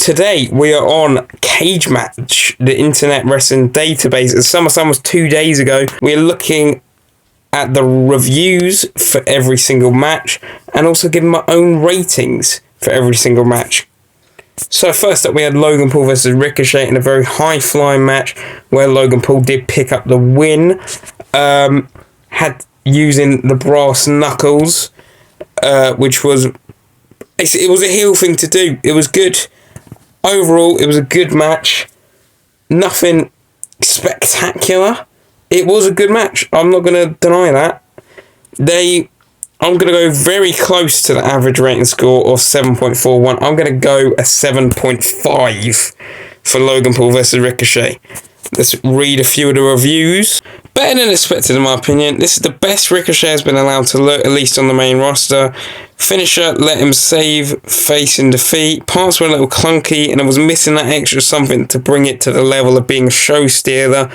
today we are on Cage Match, the internet wrestling database. Summerslam was 2 days ago. We're looking at the reviews for every single match and also giving my own ratings for every single match. So first up we had Logan Paul versus Ricochet in a very high-flying match where Logan Paul did pick up the win. Had using the brass knuckles, which was... It was a heel thing to do. It was good. Overall, it was a good match. Nothing spectacular. It was a good match. I'm not going to deny that. I'm going to go very close to the average rating score of 7.41. I'm going to go a 7.5 for Logan Paul versus Ricochet. Let's read a few of the reviews. Better than expected, in my opinion. This is the best Ricochet has been allowed to look, at least on the main roster. Finisher let him save face in defeat. Parts were a little clunky, and I was missing that extra something to bring it to the level of being a show stealer.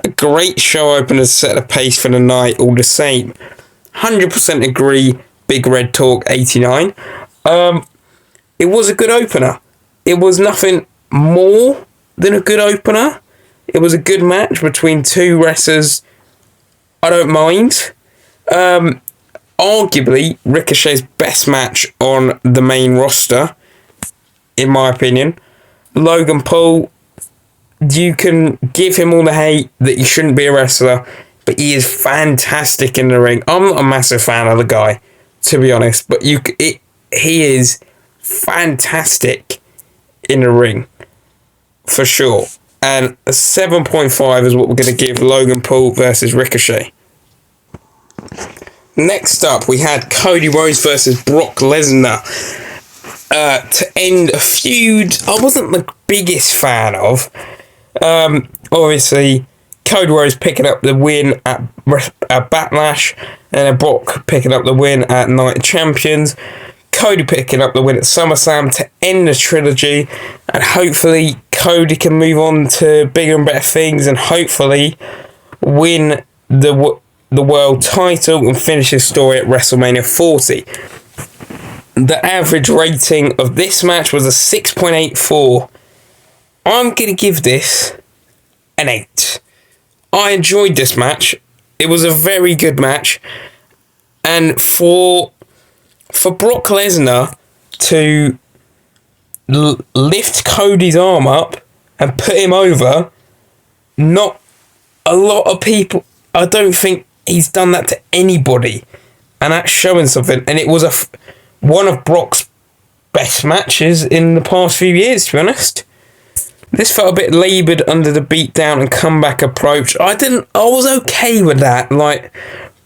A great show opener to set the pace for the night, all the same. 100% agree. Big Red Talk 89. It was a good opener. It was nothing more than a good opener. It was a good match between two wrestlers I don't mind. Arguably, Ricochet's best match on the main roster, in my opinion. Logan Paul, you can give him all the hate that he shouldn't be a wrestler, but he is fantastic in the ring. I'm not a massive fan of the guy, to be honest, but he is fantastic in the ring, for sure. And a 7.5 is what we're going to give Logan Paul versus Ricochet. Next up, we had Cody Rhodes versus Brock Lesnar to end a feud I wasn't the biggest fan of. Obviously, Cody Rhodes picking up the win at Backlash, and Brock picking up the win at Night of Champions. Cody picking up the win at SummerSlam to end the trilogy, and hopefully Cody can move on to bigger and better things and hopefully win the world title and finish his story at WrestleMania 40. The average rating of this match was a 6.84. I'm going to give this an 8. I enjoyed this match. It was a very good match, and for Brock Lesnar to lift Cody's arm up and put him over, not a lot of people, I don't think he's done that to anybody, and that's showing something. And it was one of Brock's best matches in the past few years, to be honest. This felt a bit laboured under the beatdown and comeback approach. I was okay with that, like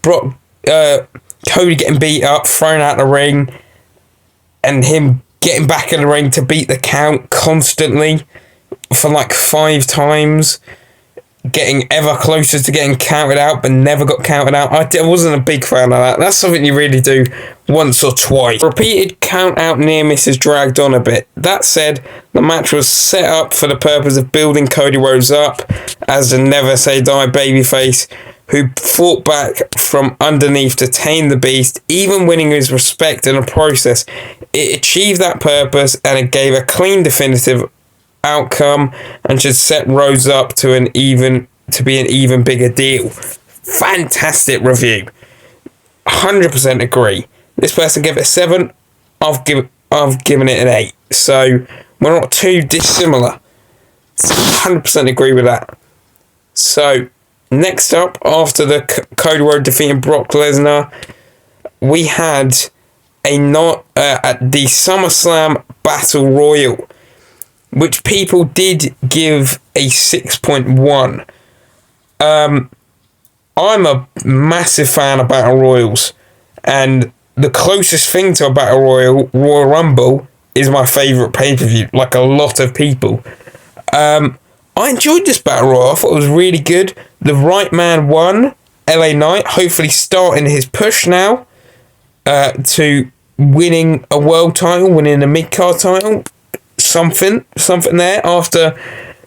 Brock, Cody getting beat up, thrown out the ring, and him getting back in the ring to beat the count constantly for like 5 times, getting ever closer to getting counted out but never got counted out. I wasn't a big fan of that. That's something you really do once or twice. Repeated count out near misses dragged on a bit. That said, the match was set up for the purpose of building Cody Rhodes up as the never say die babyface who fought back from underneath to tame the beast, even winning his respect in the process. It achieved that purpose, and it gave a clean, definitive outcome, and should set Rhodes up to be an even bigger deal. Fantastic review. 100% agree. This person gave it a 7. I've given it an 8. So we're not too dissimilar. 100% agree with that. So next up, after the Cody Rhodes defeating Brock Lesnar, we had at the SummerSlam Battle Royal, which people did give a 6.1. I'm a massive fan of Battle Royals, and the closest thing to a Battle Royal, Royal Rumble, is my favourite pay-per-view, like a lot of people. I enjoyed this Battle Royal. I thought it was really good. The right man won, LA Knight, hopefully starting his push now to winning a world title, winning a mid-card title. Something there after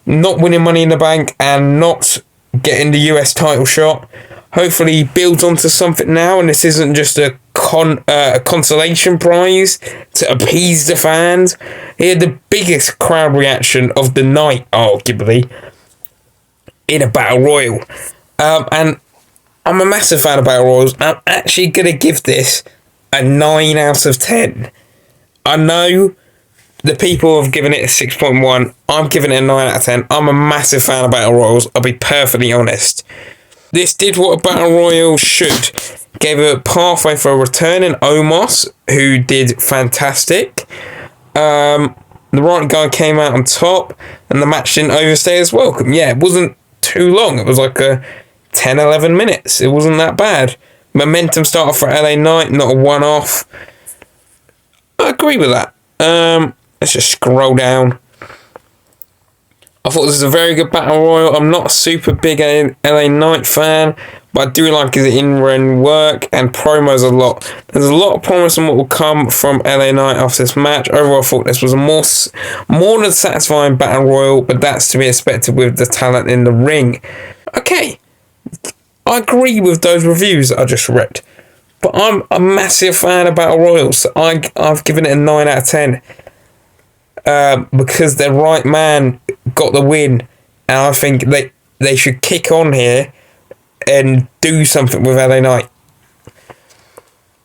not winning Money in the Bank and not getting the US title shot. Hopefully he builds onto something now, and this isn't just a a consolation prize to appease the fans. He had the biggest crowd reaction of the night, arguably, in a Battle Royal. And I'm a massive fan of Battle Royals. I'm actually going to give this a 9 out of 10. I know the people have given it a 6.1. I'm giving it a 9 out of 10. I'm a massive fan of Battle Royals. I'll be perfectly honest. This did what a Battle Royal should. Gave a pathway for a returning Omos, who did fantastic. The right guy came out on top, and the match didn't overstay his welcome. Yeah, it wasn't too long. It was like a 10-11 minutes. It wasn't that bad. Momentum started for LA Knight, not a one-off. I agree with that. Let's just scroll down. I thought this was a very good Battle Royal. I'm not a super big LA Knight fan, but I do like his in-ring work and promos a lot. There's a lot of promise on what will come from LA Knight after this match. Overall, I thought this was a more than satisfying Battle Royal, but that's to be expected with the talent in the ring. Okay, I agree with those reviews that I just read, but I'm a massive fan of Battle Royals, so I've given it a 9 out of 10. Because the right man got the win, and I think they should kick on here and do something with LA Knight.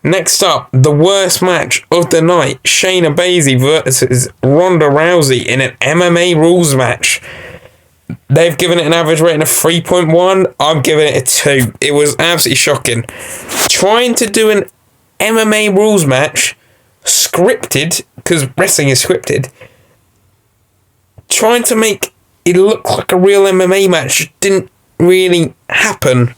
Next up, the worst match of the night, Shayna Baszler versus Ronda Rousey in an MMA rules match. They've given it an average rating of 3.1. I'm giving it a 2. It was absolutely shocking. Trying to do an MMA rules match, scripted, because wrestling is scripted, trying to make it look like a real MMA match didn't really happen.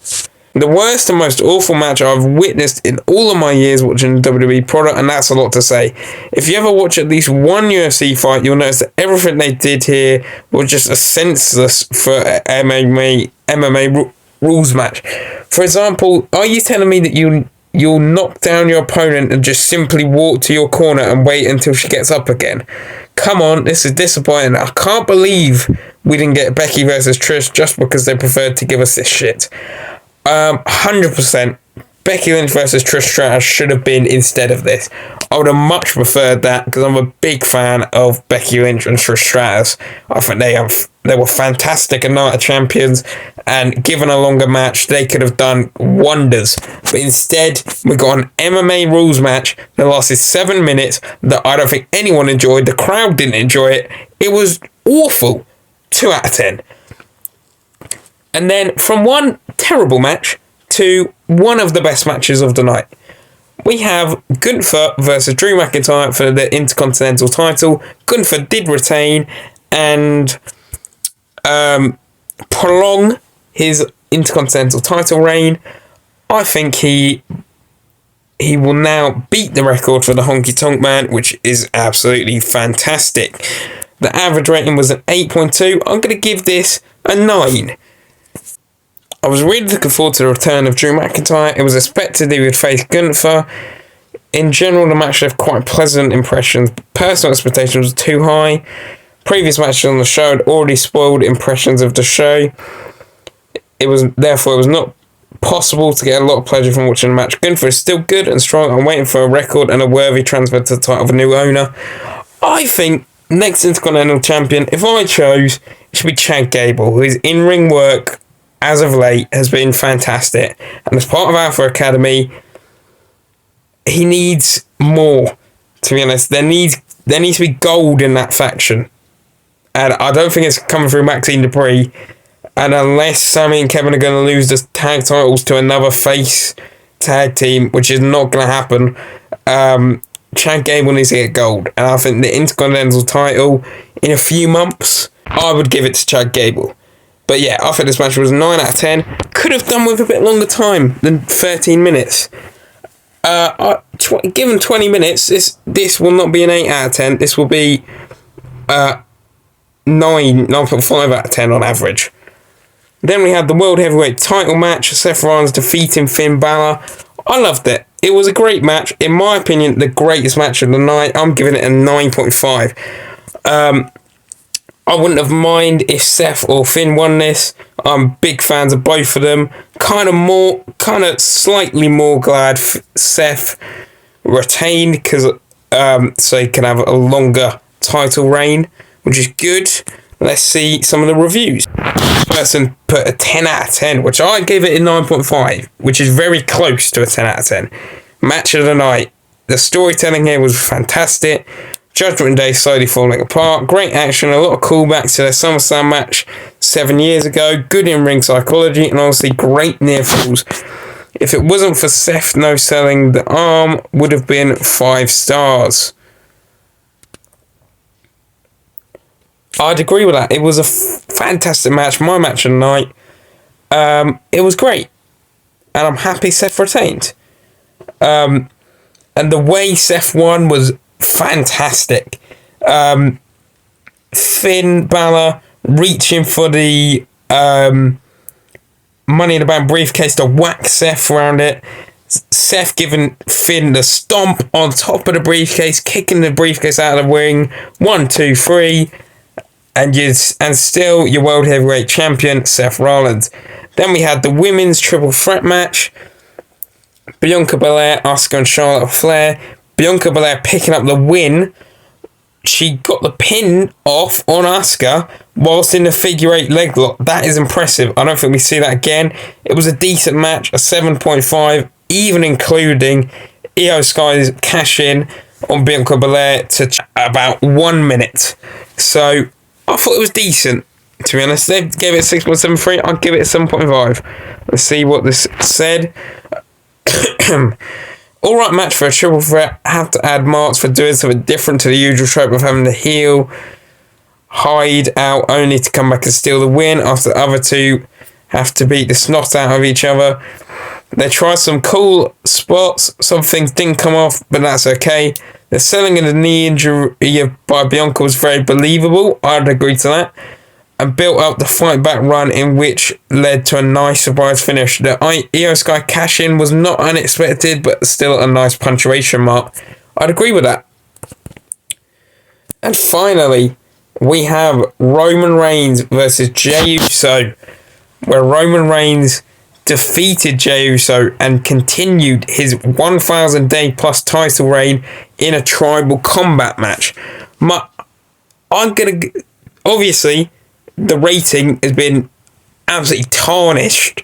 The worst and most awful match I've witnessed in all of my years watching the WWE product, and that's a lot to say. If you ever watch at least one UFC fight, you'll notice that everything they did here was just a senseless for MMA rules match. For example, are you telling me that you'll knock down your opponent and just simply walk to your corner and wait until she gets up again? Come on, this is disappointing. I can't believe we didn't get Becky versus Trish just because they preferred to give us this shit. 100% Becky Lynch versus Trish Stratus should have been instead of this. I would have much preferred that because I'm a big fan of Becky Lynch and Trish Stratus. I think they were fantastic and Night of Champions, and given a longer match, they could have done wonders. But instead, we got an MMA rules match that lasted 7 minutes that I don't think anyone enjoyed. The crowd didn't enjoy it. It was awful. 2 out of 10. And then from one terrible match to one of the best matches of the night, we have Gunther versus Drew McIntyre for the Intercontinental title. Gunther did retain and prolong his Intercontinental title reign. I think he will now beat the record for the Honky Tonk Man, which is absolutely fantastic. The average rating was an 8.2. I'm going to give this a 9. I was really looking forward to the return of Drew McIntyre. It was expected he would face Gunther. In general, the match left quite pleasant impressions. Personal expectations were too high. Previous matches on the show had already spoiled impressions of the show. It was not possible to get a lot of pleasure from watching the match. Gunther is still good and strong. I'm waiting for a record and a worthy transfer to the title of a new owner. I think next Intercontinental Champion, if I chose, it should be Chad Gable, whose in-ring work as of late has been fantastic. And as part of Alpha Academy, he needs more, to be honest. There needs to be gold in that faction. And I don't think it's coming through Maxine Dupree. And unless Sammy and Kevin are going to lose the tag titles to another face tag team, which is not going to happen, Chad Gable needs to get gold. And I think the Intercontinental title, in a few months, I would give it to Chad Gable. But yeah, I think this match was 9 out of 10. Could have done with a bit longer time than 13 minutes. Given 20 minutes, this will not be an 8 out of 10. This will be 9.5 out of 10 on average. Then we had the World Heavyweight title match. Seth Rollins defeating Finn Balor. I loved it. It was a great match. In my opinion, the greatest match of the night. I'm giving it a 9.5. I wouldn't have minded if Seth or Finn won this. I'm big fans of both of them. Kind of slightly more glad Seth retained, because so he can have a longer title reign, which is good. Let's see some of the reviews. This person put a 10 out of 10, which I gave it a 9.5, which is very close to a 10 out of 10. Match of the night. The storytelling here was fantastic. Judgment Day slowly falling apart. Great action, a lot of callbacks to their SummerSlam match 7 years ago. Good in-ring psychology, and honestly, great near falls. If it wasn't for Seth no-selling the arm, would have been 5 stars. I'd agree with that. It was a fantastic match. My match of the night. It was great. And I'm happy Seth retained. And the way Seth won was fantastic. Finn Balor reaching for the Money in the Bank briefcase to whack Seth around it. Seth giving Finn the stomp on top of the briefcase, kicking the briefcase out of the ring. 1, 2, 3. And still your World Heavyweight Champion, Seth Rollins. Then we had the women's triple threat match. Bianca Belair, Asuka and Charlotte Flair. Bianca Belair picking up the win. She got the pin off on Asuka whilst in the figure 8 leg lock. That is impressive. I don't think we see that again. It was a decent match, a 7.5, even including Io Sky's cash in on Bianca Belair to about 1 minute. So I thought it was decent, to be honest. They gave it a 6.73. I'd give it a 7.5. Let's see what this said. Alright match for a triple threat. Have to add marks for doing something different to the usual trope of having the heel hide out only to come back and steal the win after the other two have to beat the snot out of each other. They tried some cool spots. Some things didn't come off, but that's okay. The selling of the knee injury by Bianca was very believable. I'd agree to that. And built up the fight back run, in which led to a nice surprise finish. The Io Sky cash in was not unexpected, but still a nice punctuation mark. I'd agree with that. And finally, we have Roman Reigns versus Jey Uso, where Roman Reigns defeated Jey Uso and continued his 1,000 day plus title reign in a tribal combat match. Obviously, the rating has been absolutely tarnished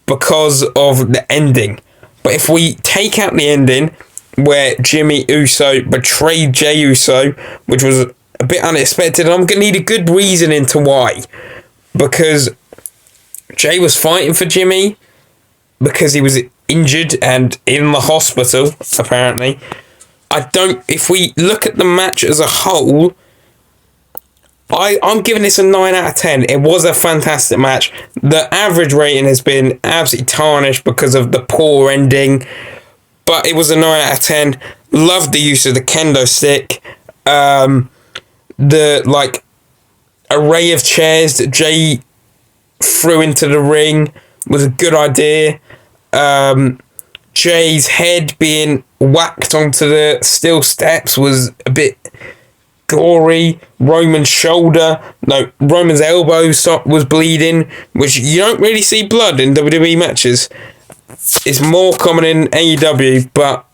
because of the ending. But if we take out the ending where Jimmy Uso betrayed Jey Uso, which was a bit unexpected, and I'm going to need a good reason into why. Because Jey was fighting for Jimmy because he was injured and in the hospital, apparently. If we look at the match as a whole, I'm giving this a 9 out of 10. It was a fantastic match. The average rating has been absolutely tarnished because of the poor ending, but it was a 9 out of 10. Loved the use of the kendo stick. The array of chairs that Jey threw into the ring was a good idea. Jay's head being whacked onto the steel steps was a bit gory. Roman's elbow was bleeding, which you don't really see blood in WWE matches. It's more common in AEW, but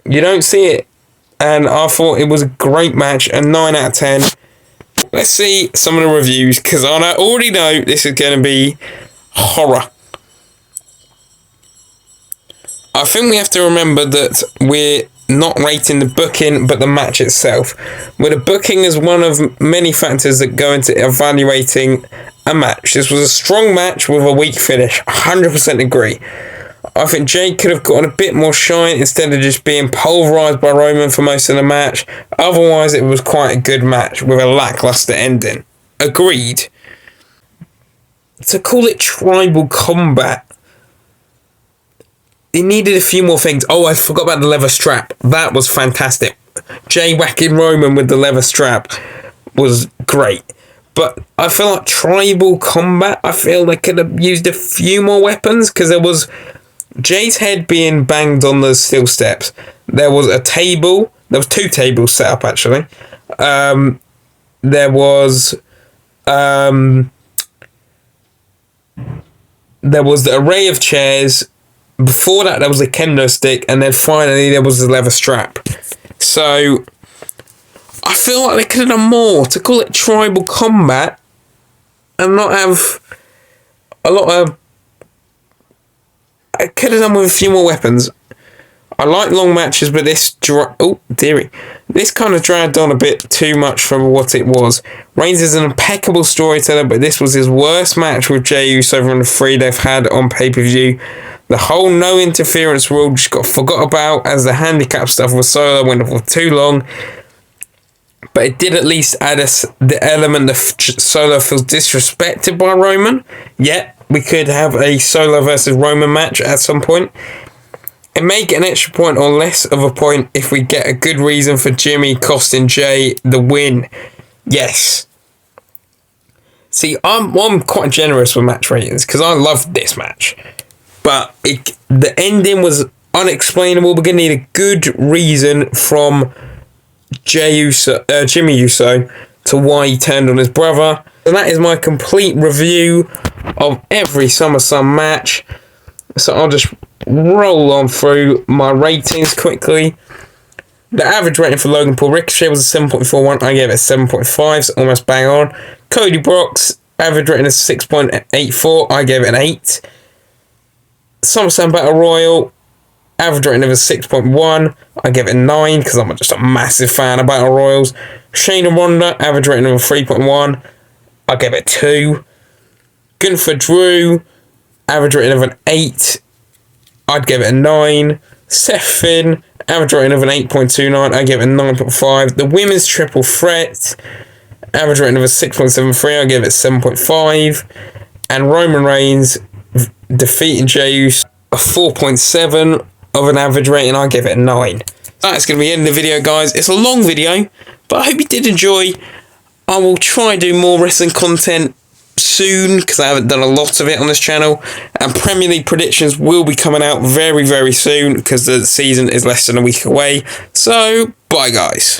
you don't see it. And I thought it was a great match, a 9 out of 10. Let's see some of the reviews, because I already know this is going to be horror. I think we have to remember that we're not rating the booking, but the match itself. Where the booking is one of many factors that go into evaluating a match. This was a strong match with a weak finish. 100% agree. I think Jey could have gotten a bit more shine instead of just being pulverised by Roman for most of the match. Otherwise, it was quite a good match with a lacklustre ending. Agreed. To call it tribal combat, it needed a few more things. Oh, I forgot about the leather strap. That was fantastic. Jey whacking Roman with the leather strap was great. But I feel like tribal combat, I feel they could have used a few more weapons, because there was Jay's head being banged on the steel steps. There was a table. There was 2 tables set up, actually. There was there was the array of chairs. Before that, there was a kendo stick, and then finally there was the leather strap. So I feel like they could have done more to call it tribal combat and not have a lot of. I could have done with a few more weapons. I like long matches, but this this kind of dragged on a bit too much from what it was. Reigns is an impeccable storyteller, but this was his worst match with Jey Uso from the 3 they've had on pay-per-view. The whole no interference rule just got forgot about as the handicap stuff was Solo went for too long. But it did at least add us the element of Solo feels disrespected by Roman. Yet we could have a Solo versus Roman match at some point. It may get an extra point or less of a point if we get a good reason for Jimmy costing Jey the win. Yes. See, I'm quite generous with match ratings because I loved this match. But the ending was unexplainable. We're going to need a good reason from Jimmy Uso to why he turned on his brother. And that is my complete review of every SummerSlam match. So I'll just roll on through my ratings quickly. The average rating for Logan Paul Ricochet was a 7.41. I gave it a 7.5, so almost bang on. Cody Brock's average rating is 6.84. I gave it an 8. SummerSlam Battle Royal, average rating of a 6.1. I gave it a 9 because I'm just a massive fan of Battle Royals. Shane and Ronda, average rating of a 3.1. I gave it a 2. Gunther Drew, average rating of an 8. I'd give it a 9. Seth Finn, average rating of an 8.29. I give it a 9.5. The women's triple threat, average rating of a 6.73. I give it a 7.5. And Roman Reigns defeating Jey Uso, a 4.7 of an average rating. I give it a 9. That's going to be the end of the video, guys. It's a long video, but I hope you did enjoy. I will try and do more wrestling content soon because I haven't done a lot of it on this channel, and Premier League predictions will be coming out very, very soon because the season is less than a week away. So bye, guys.